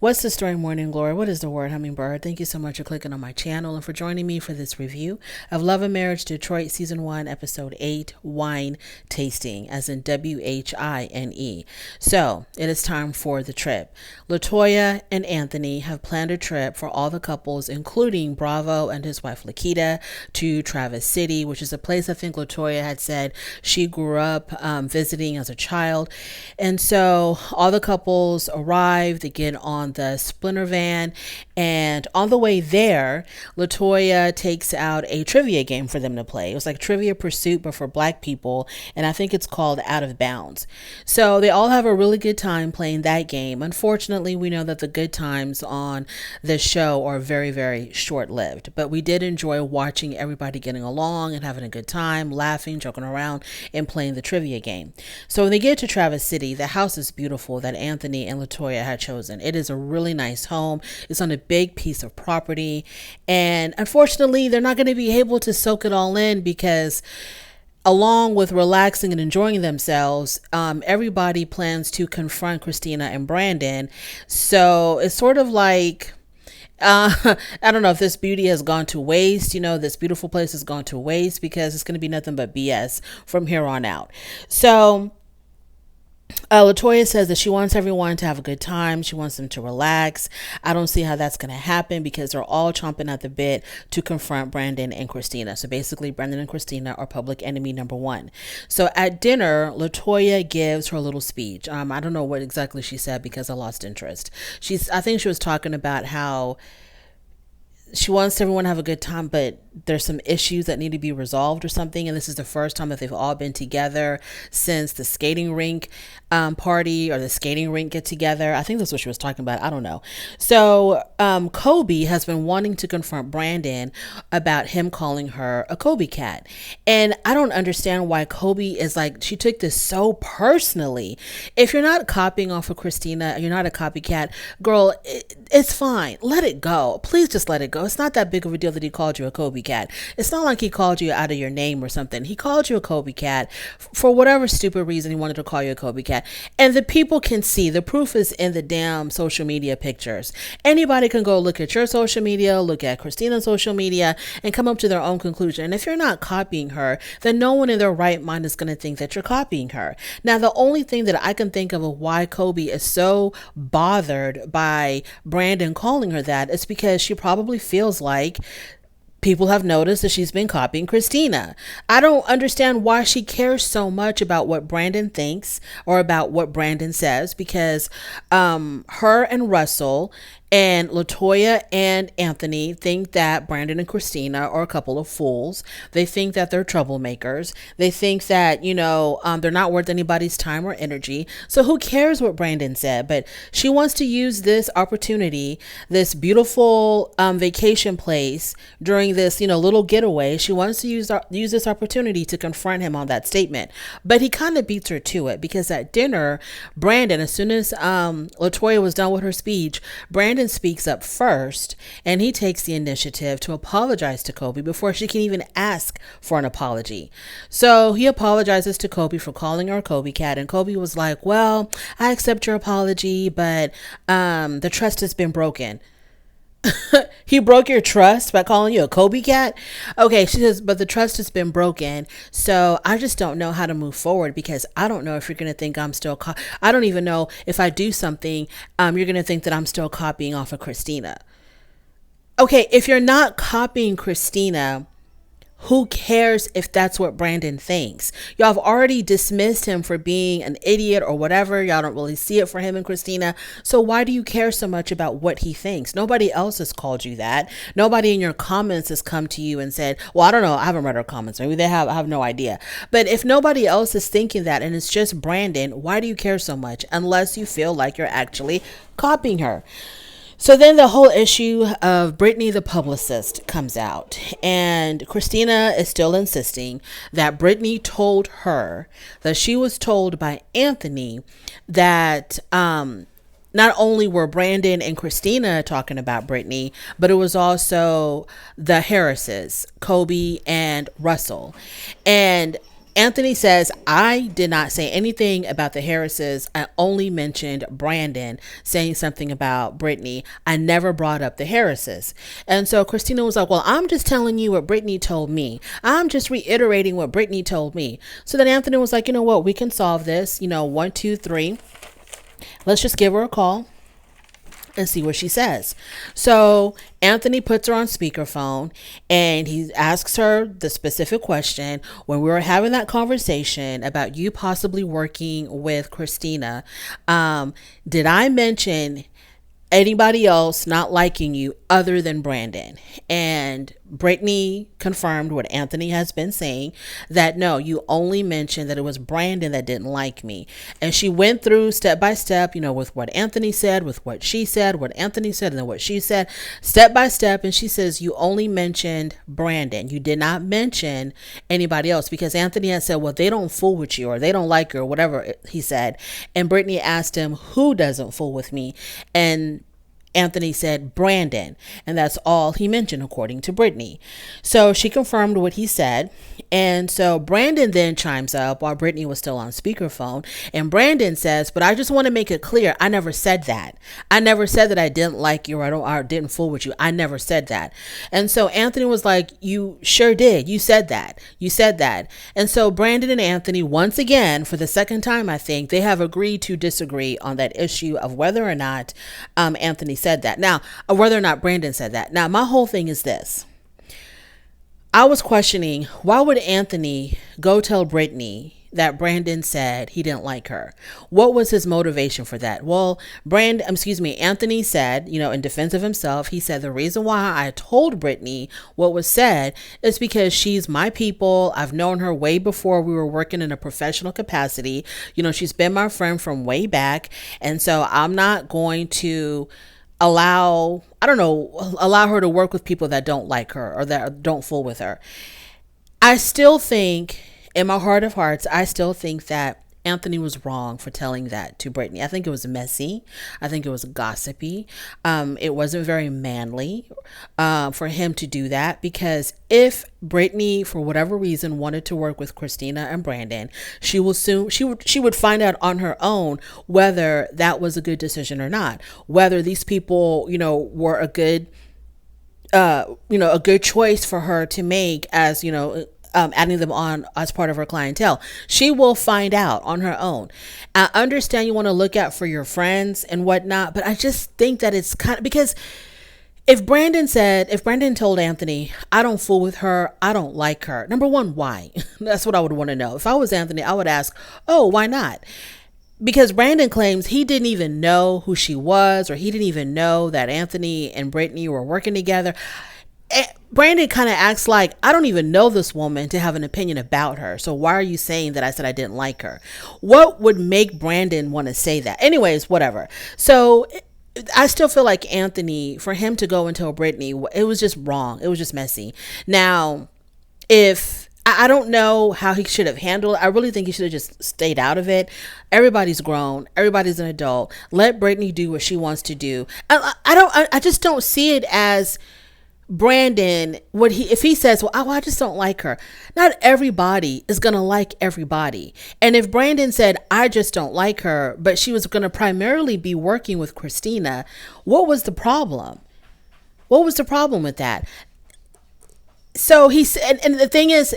What's the story, Morning Glory? What is the word, Hummingbird? Thank you so much for clicking on my channel and for joining me for this review of Love and Marriage Detroit Season 1, Episode 8, Whine Tasting, as in WHINE. So, it is time for the trip. LaToya and Anthony have planned a trip for all the couples, including Bravo and his wife Lakita, to Traverse City, which is a place I think LaToya had said she grew up visiting as a child. And so, all the couples arrive, they get on the Splinter van, and on the way there, LaToya takes out a trivia game for them to play. It was like Trivia Pursuit, but for black people, and I think it's called Out of Bounds. So they all have a really good time playing that game. Unfortunately, we know that the good times on this show are very, very short-lived, but we did enjoy watching everybody getting along and having a good time, laughing, joking around, and playing the trivia game. So when they get to Traverse City, the house is beautiful that Anthony and LaToya had chosen. It is a really nice home. It's on a big piece of property, and unfortunately they're not going to be able to soak it all in because along with relaxing and enjoying themselves, everybody plans to confront Christina and Brandon. So it's sort of like I don't know if this beauty has gone to waste. This beautiful place has gone to waste because it's going to be nothing but BS from here on out. So LaToya says that she wants everyone to have a good time. She wants them to relax. I don't see how that's going to happen because they're all chomping at the bit to confront Brandon and Christina. So basically, Brandon and Christina are public enemy number one. So at dinner, LaToya gives her little speech. I don't know what exactly she said because I lost interest. I think she was talking about how she wants everyone to have a good time, but there's some issues that need to be resolved or something. And this is the first time that they've all been together since the skating rink party or the skating rink get together. I think that's what she was talking about. I don't know. So Kobe has been wanting to confront Brandon about him calling her a Kobe cat. And I don't understand why Kobe is like, she took this so personally. If you're not copying off of Christina, you're not a copycat, girl, it's fine. Let it go. Please just let it go. It's not that big of a deal that he called you a Kobe cat. It's not like he called you out of your name or something. He called you a Kobe cat for whatever stupid reason he wanted to call you a Kobe cat. And the people can see. The proof is in the damn social media pictures. Anybody can go look at your social media, look at Christina's social media, and come up to their own conclusion. And if you're not copying her, then no one in their right mind is going to think that you're copying her. Now, the only thing that I can think of why Kobe is so bothered by Brandon calling her that is because she probably feels like people have noticed that she's been copying Christina. I don't understand why she cares so much about what Brandon thinks or about what Brandon says, because her and Russell and LaToya and Anthony think that Brandon and Christina are a couple of fools. They think that they're troublemakers. They think that, they're not worth anybody's time or energy. So who cares what Brandon said? But she wants to use this opportunity, this beautiful vacation place during this, little getaway. She wants to use this opportunity to confront him on that statement. But he kind of beats her to it because at dinner, Brandon, as soon as LaToya was done with her speech, Brandon speaks up first, and he takes the initiative to apologize to Kobe before she can even ask for an apology. So he apologizes to Kobe for calling her a Kobe cat, and Kobe was like, well, I accept your apology, but the trust has been broken. He broke your trust by calling you a Kobe cat? Okay, she says, but the trust has been broken, so I just don't know how to move forward because I don't know if you're going to think I'm still, I don't even know if I do something, you're going to think that I'm still copying off of Christina. Okay, if you're not copying Christina, who cares if that's what Brandon thinks? Y'all have already dismissed him for being an idiot or whatever. Y'all don't really see it for him and Christina. So why do you care so much about what he thinks? Nobody else has called you that. Nobody in your comments has come to you and said, well, I don't know. I haven't read her comments. Maybe they have. I have no idea. But if nobody else is thinking that and it's just Brandon, why do you care so much? Unless you feel like you're actually copying her. So then the whole issue of Brittany the publicist comes out, and Christina is still insisting that Brittany told her that she was told by Anthony that not only were Brandon and Christina talking about Brittany, but it was also the Harrises, Kobe and Russell. And Anthony says, I did not say anything about the Harrises. I only mentioned Brandon saying something about Brittany. I never brought up the Harrises. And so Christina was like, well, I'm just telling you what Brittany told me. I'm just reiterating what Brittany told me. So then Anthony was like, you know what? We can solve this. 1, 2, 3. Let's just give her a call and see what she says. So Anthony puts her on speakerphone and he asks her the specific question. When we were having that conversation about you possibly working with Christina, did I mention anybody else not liking you other than Brandon? And Brittany confirmed what Anthony has been saying, that no, you only mentioned that it was Brandon that didn't like me. And she went through step by step, with what Anthony said, with what she said, what Anthony said, and then what she said, step by step. And she says, you only mentioned Brandon. You did not mention anybody else, because Anthony had said, well, they don't fool with you, or they don't like you, or whatever he said. And Brittany asked him, who doesn't fool with me? And Anthony said Brandon, and that's all he mentioned according to Brittany. So she confirmed what he said, and so Brandon then chimes up while Brittany was still on speakerphone, and Brandon says, but I just want to make it clear, I never said that. I never said that I didn't like you, or I didn't fool with you. I never said that. And so Anthony was like, you sure did. You said that. You said that. And so Brandon and Anthony, once again, for the second time, I think, they have agreed to disagree on that issue of whether or not Anthony said that. Now, whether or not Brandon said that. Now, my whole thing is this. I was questioning, why would Anthony go tell Brittany that Brandon said he didn't like her? What was his motivation for that? Well, Anthony said, in defense of himself, he said, the reason why I told Brittany what was said is because she's my people. I've known her way before we were working in a professional capacity. She's been my friend from way back. And so I'm not going to allow her to work with people that don't like her or that don't fool with her. I still think, in my heart of hearts, I still think that Anthony was wrong for telling that to Brittany. I think it was messy. I think it was gossipy. It wasn't very manly for him to do that, because if Brittany, for whatever reason, wanted to work with Christina and Brandon, she would find out on her own whether that was a good decision or not, whether these people, were a good choice for her to make as, adding them on as part of her clientele. She will find out on her own. I understand you want to look out for your friends and whatnot, but I just think that it's kind of, because if Brandon told Anthony, I don't fool with her, I don't like her, number one, why? That's what I would want to know. If I was Anthony, I would ask, oh, why not? Because Brandon claims he didn't even know who she was, or he didn't even know that Anthony and Brittany were working together. Brandon kind of acts like, I don't even know this woman to have an opinion about her. So why are you saying that I said I didn't like her? What would make Brandon want to say that? Anyways, whatever. So I still feel like Anthony, for him to go and tell Brittany, it was just wrong. It was just messy. Now, I don't know how he should have handled it. I really think he should have just stayed out of it. Everybody's grown. Everybody's an adult. Let Brittany do what she wants to do. I just don't see it as Brandon, if he says, well, I just don't like her. Not everybody is going to like everybody. And if Brandon said, I just don't like her, but she was going to primarily be working with Christina, what was the problem? What was the problem with that? So he said, and the thing is,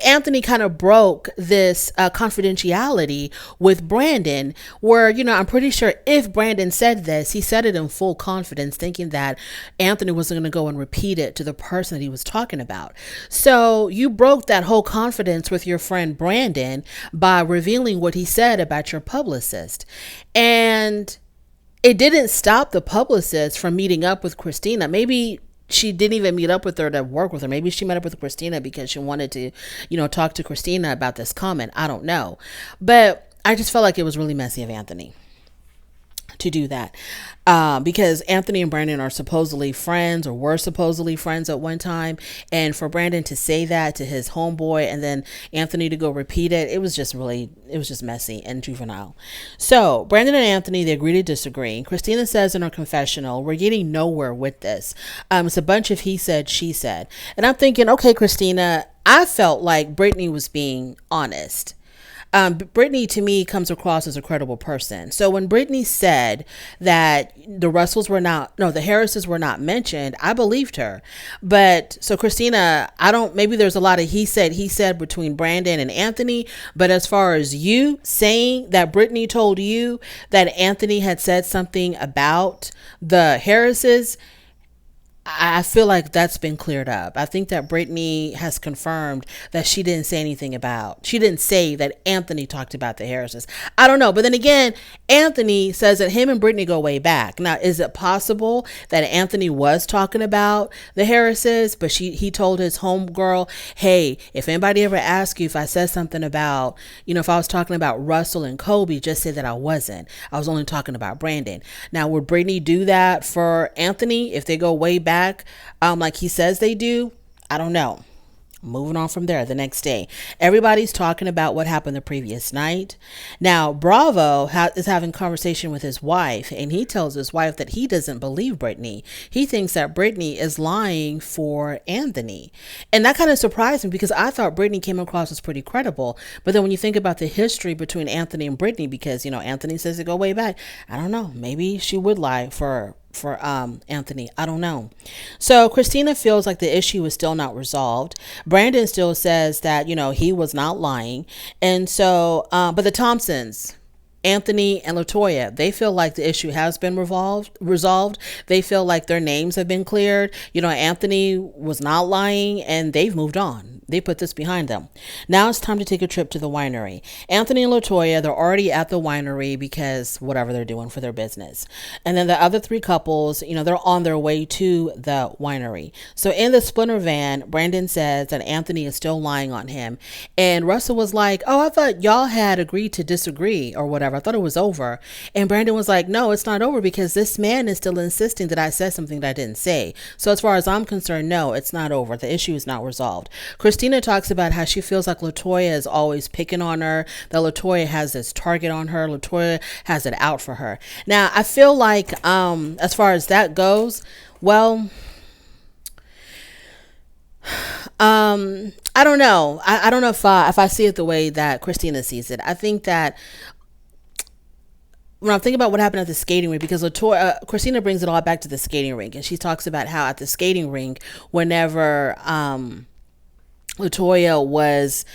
Anthony kind of broke this confidentiality with Brandon, where, I'm pretty sure if Brandon said this, he said it in full confidence, thinking that Anthony wasn't going to go and repeat it to the person that he was talking about. So you broke that whole confidence with your friend Brandon by revealing what he said about your publicist. And it didn't stop the publicist from meeting up with Christina. Maybe she didn't even meet up with her to work with her. Maybe she met up with Christina because she wanted to, talk to Christina about this comment. I don't know. But I just felt like it was really messy of Anthony to do that. Because Anthony and Brandon are supposedly friends, or were supposedly friends at one time. And for Brandon to say that to his homeboy and then Anthony to go repeat it, it was just messy and juvenile. So Brandon and Anthony, they agree to disagree. Christina says in her confessional, we're getting nowhere with this. It's a bunch of he said, she said. And I'm thinking, okay, Christina, I felt like Brittany was being honest. Brittany to me comes across as a credible person. So when Brittany said that the Harrises were not mentioned, I believed her. But so Christina, maybe there's a lot of he said between Brandon and Anthony, but as far as you saying that Brittany told you that Anthony had said something about the Harrises, I feel like that's been cleared up. I think that Brittany has confirmed that she didn't say that Anthony talked about the Harrises. I don't know. But then again, Anthony says that him and Brittany go way back. Now, is it possible that Anthony was talking about the Harrises, but he told his homegirl, hey, if anybody ever asks you if I said something about, if I was talking about Russell and Kobe, just say that I wasn't. I was only talking about Brandon. Now, would Brittany do that for Anthony if they go way back? Like he says they do? I don't know. Moving on from there, the next day, everybody's talking about what happened the previous night. Now, Bravo is having conversation with his wife, and he tells his wife that he doesn't believe Brittany. He thinks that Brittany is lying for Anthony. And that kind of surprised me because I thought Brittany came across as pretty credible. But then when you think about the history between Anthony and Brittany, because, Anthony says they go way back, I don't know. Maybe she would lie for Anthony. I don't know. So Christina feels like the issue is still not resolved. Brandon still says that, he was not lying. And so, but the Thompsons, Anthony and LaToya, they feel like the issue has been resolved. They feel like their names have been cleared. Anthony was not lying and they've moved on. They put this behind them. Now it's time to take a trip to the winery. Anthony and LaToya, they're already at the winery because whatever they're doing for their business. And then the other three couples, they're on their way to the winery. So in the Sprinter van, Brandon says that Anthony is still lying on him. And Russell was like, oh, I thought y'all had agreed to disagree or whatever. I thought it was over. And Brandon was like, no, it's not over because this man is still insisting that I said something that I didn't say. So as far as I'm concerned, no, it's not over. The issue is not resolved. Christina talks about how she feels like LaToya is always picking on her, that LaToya has this target on her. LaToya has it out for her. Now, I feel like as far as that goes, well, I don't know. I don't know if I see it the way that Christina sees it. I think that when I'm thinking about what happened at the skating rink, because Christina brings it all back to the skating rink, and she talks about how at the skating rink, whenever LaToya was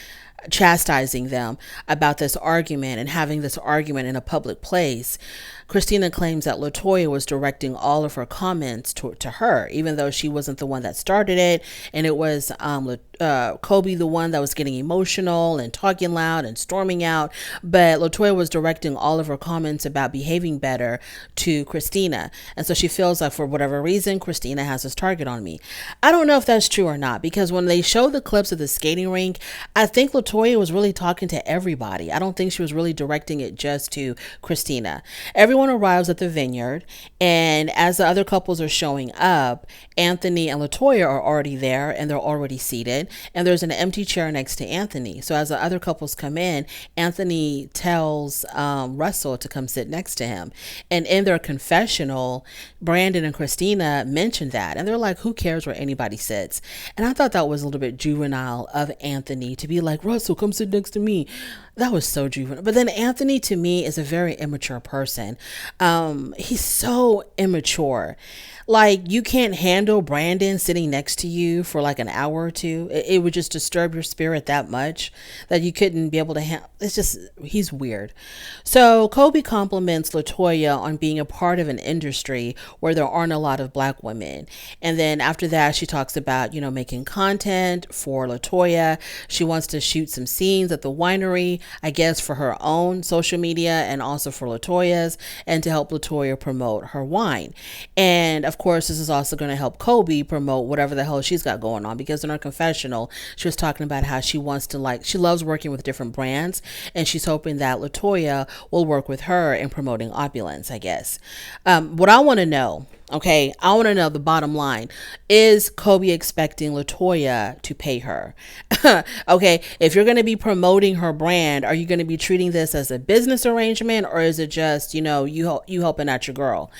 chastising them about this argument and having this argument in a public place, Christina claims that LaToya was directing all of her comments to her, even though she wasn't the one that started it. And it was Kobe, the one that was getting emotional and talking loud and storming out. But LaToya was directing all of her comments about behaving better to Christina. And so she feels like for whatever reason, Christina has this target on me. I don't know if that's true or not, because when they show the clips of the skating rink, I think LaToya was really talking to everybody. I don't think she was really directing it just to Christina. Everyone arrives at the vineyard, and as the other couples are showing up, Anthony and LaToya are already there and they're already seated, and there's an empty chair next to Anthony. So as the other couples come in, Anthony tells Russell to come sit next to him. And in their confessional, Brandon and Christina mentioned that, and they're like, who cares where anybody sits? And I thought that was a little bit juvenile of Anthony to be like, Russell, come sit next to me. That was so juvenile. But then Anthony, to me, is a very immature person. He's so immature. Like, you can't handle Brandon sitting next to you for like an hour or two. It would just disturb your spirit that much that you couldn't be able to handle. It's just, he's weird. So Kobe compliments LaToya on being a part of an industry where there aren't a lot of black women. And then after that, she talks about, making content for LaToya. She wants to shoot some scenes at the winery, I guess, for her own social media and also for LaToya's. and to help LaToya promote her Whine. And of course, this is also going to help Kobe promote whatever the hell she's got going on, because in her confessional, she was talking about how she wants to she loves working with different brands, and she's hoping that LaToya will work with her in promoting opulence, I guess. What I want to know, okay, I want to know the bottom line. Is Kobe expecting LaToya to pay her? Okay, if you're going to be promoting her brand, are you going to be treating this as a business arrangement, or is it just, you helping out your girl?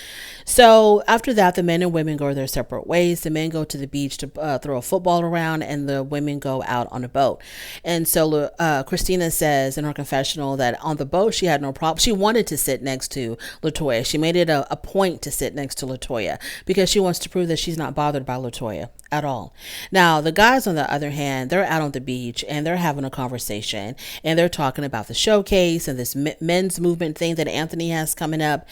So after that, the men and women go their separate ways. The men go to the beach to throw a football around, and the women go out on a boat. And so Christina says in her confessional that on the boat, she had no problem. She wanted to sit next to LaToya. She made it a point to sit next to LaToya because she wants to prove that she's not bothered by LaToya at all. Now, the guys, on the other hand, they're out on the beach and they're having a conversation, and they're talking about the showcase and this men's movement thing that Anthony has coming up.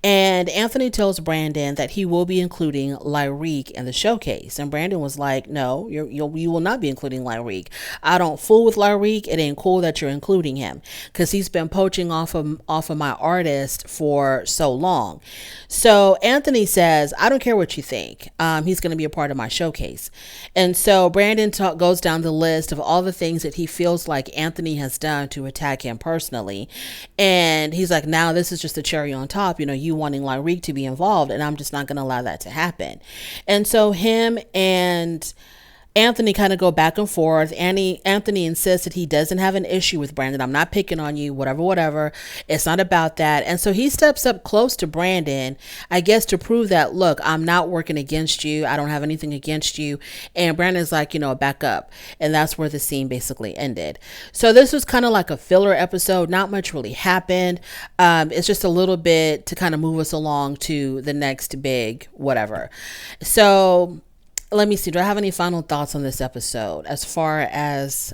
And Anthony tells Brandon that he will be including Lyrique in the showcase. And Brandon was like, no, you will not be including Lyrique. I don't fool with Lyrique. It ain't cool that you're including him, because he's been poaching off of my artist for so long. So Anthony says, I don't care what you think. He's going to be a part of my showcase. And so Brandon goes down the list of all the things that he feels like Anthony has done to attack him personally. And he's like, now this is just the cherry on top, you wanting Lyrique to be involved, and I'm just not going to allow that to happen. And so him and Anthony kind of go back and forth. Anthony insists that he doesn't have an issue with Brandon. I'm not picking on you, whatever. It's not about that. And so he steps up close to Brandon, I guess, to prove that, look, I'm not working against you. I don't have anything against you. And Brandon's like, back up. And that's where the scene basically ended. So this was kind of like a filler episode. Not much really happened. It's just a little bit to kind of move us along to the next big whatever. So let me see. Do I have any final thoughts on this episode? As far as,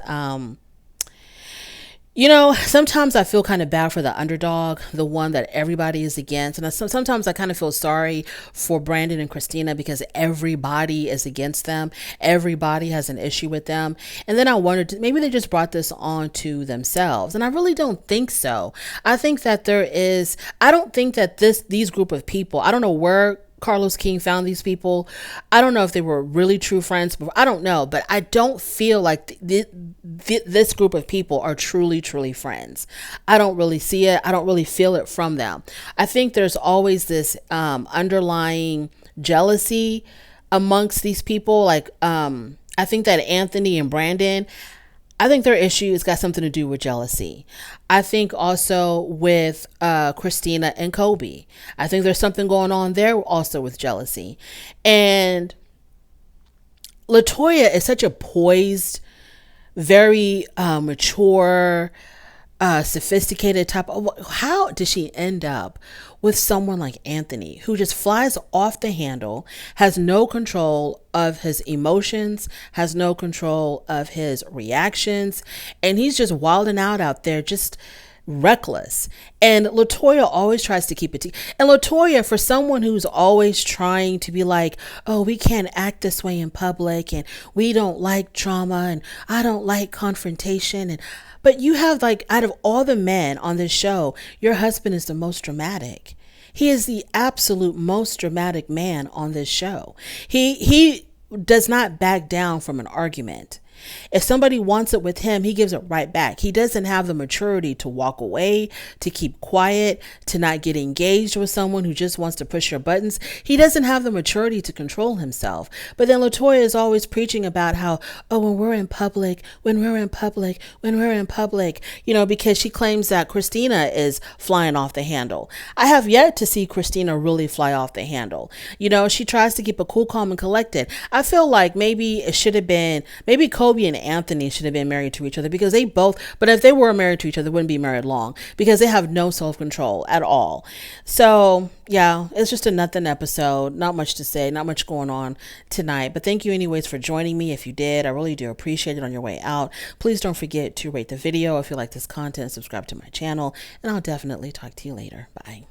sometimes I feel kind of bad for the underdog, the one that everybody is against. And sometimes I kind of feel sorry for Brandon and Christina, because everybody is against them. Everybody has an issue with them. And then I wondered, maybe they just brought this on to themselves. And I really don't think so. I think that I don't think that these group of people, I don't know where Carlos King found these people. I don't know if they were really true friends, but I don't know. But I don't feel like this group of people are truly friends. I don't really see it. I don't really feel it from them. I think there's always this underlying jealousy amongst these people. Like, I think that Anthony and Brandon, I think their issue has got something to do with jealousy. I think also with Christina and Kobe. I think there's something going on there also with jealousy. And LaToya is such a poised, very mature, sophisticated type. How did she end up with someone like Anthony, who just flies off the handle, has no control of his emotions, has no control of his reactions, and he's just wilding out there, just reckless. And LaToya always tries to keep it and LaToya, for someone who's always trying to be like, oh, we can't act this way in public, and we don't like drama, and I don't like confrontation, but you have, like, out of all the men on this show, your husband is the most dramatic. He is the absolute most dramatic man on this show. He does not back down from an argument. If somebody wants it with him, he gives it right back. He doesn't have the maturity to walk away, to keep quiet, to not get engaged with someone who just wants to push your buttons. He doesn't have the maturity to control himself. But then LaToya is always preaching about how, oh, when we're in public, because she claims that Christina is flying off the handle. I have yet to see Christina really fly off the handle. She tries to keep a cool, calm, and collected. I feel like maybe Kobe and Anthony should have been married to each other, because but if they were married to each other, they wouldn't be married long, because they have no self-control at all. So yeah, it's just a nothing episode. Not much to say, not much going on tonight, but thank you anyways for joining me. If you did, I really do appreciate it. On your way out, please don't forget to rate the video if you like this content, subscribe to my channel, and I'll definitely talk to you later. Bye.